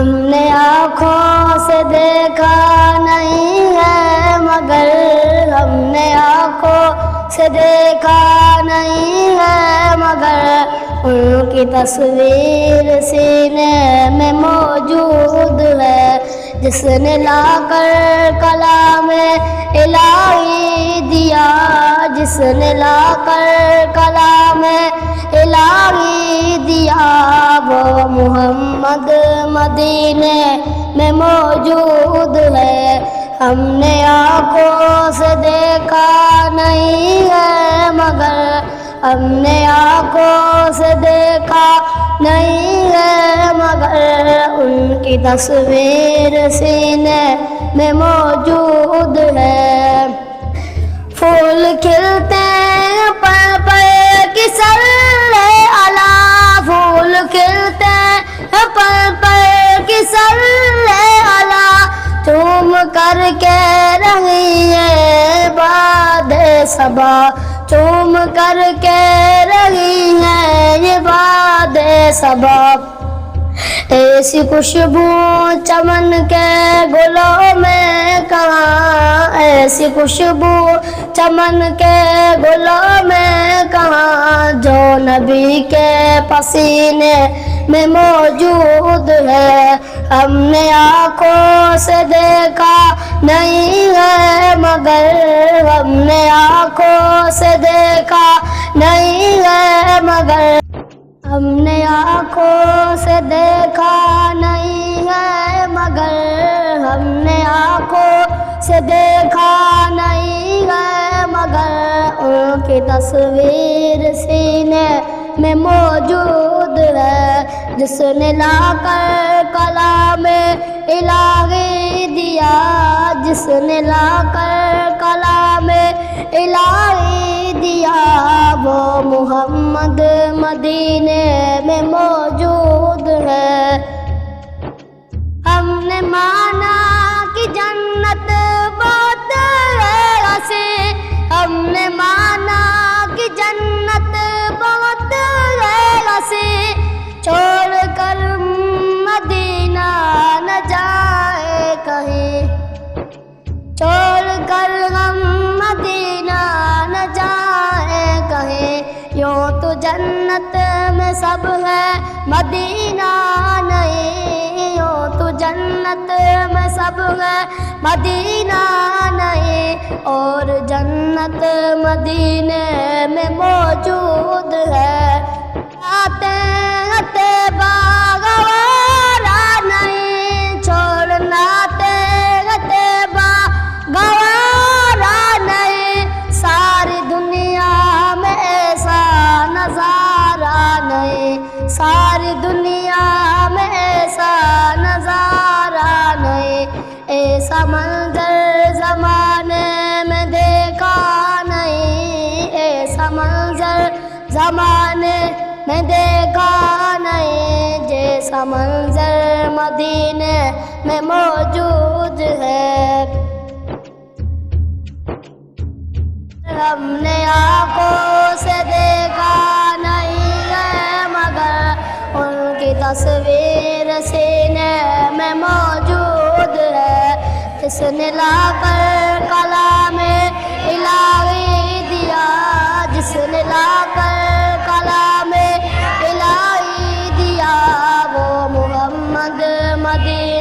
ہم نے آنکھوں سے دیکھا نہیں ہے مگر ہم نے آنکھوں سے دیکھا نہیں ہے مگر ان کی تصویر سینے میں موجود ہے، جس نے لا کر کلام الہی دیا، جس نے لا کر کلام الہی دیا، وہ محمد مدینے میں موجود ہے۔ ہم نے آنکھوں سے دیکھا نہیں ہے مگر ہم نے آنکھوں سے دیکھا نہیں ہے مگر ان کی تصویر سینے میں موجود ہے۔ پھول کھلتے ہیں پر پر کی سرے اعلیٰ، پھول کھلتے ہیں پر پر کی سرے اعلیٰ، چوم کر کے رہی ہے باد صبا، چوم کر کے رہی ہے یہ باد صبا۔ ایسی خوشبو چمن کے گلوں میں کہاں، ایسی خوشبو چمن کے گلوں میں کہاں، جو نبی کے پسینے میں موجود ہے۔ ہم نے آنکھوں سے دیکھا نہیں ہے مگر ہم نے آنکھوں سے دیکھا نہیں ہے مگر ہم نے آنکھوں سے دیکھا نہیں ہے مگر ہم نے آنکھوں سے دیکھا نہیں ہے مگر ان کی تصویر سینے میں موجود ہے، جس نے لا کر کلام الہی دیا، جس نے لا کر کلام الہی دیا، وہ محمد مدینے میں موجود ہے۔ ہم نے مانا کہ جنت بہت ہے وسیع، ہم نے مانا کہ جنت بہت ہے وسیع، چھوڑ کر مدینہ نہ جائے کہیں، چھوڑ کر ہم مدینہ نہ جائے کہیں، یوں تو جنت میں سب ہے مدینہ نہیں، یوں تو جنت میں سب ہے مدینہ نہیں، اور جنت مدینے میں موجود ہے۔ آتے آتے باغوارا نہیں چھوڑنا، آتے باغوارا نہیں، ساری دنیا میں ایسا نظارہ نہیں، ساری دنیا میں ایسا نظارہ نہیں، ایسا منظر زمانے میں دیکھا نہیں، ایسا منظر زمانے میں دیکھا نہیں، جیسا منظر مدینے میں موجود ہے۔ ہم نے آنکھوں سے دیکھا نہیں ہے مگر ان کی تصویر سینے میں موجود ہے، جس نے لا کر کلام الہی دیا، جس نے لا کر کلام الہی دیا، وہ محمد مدینے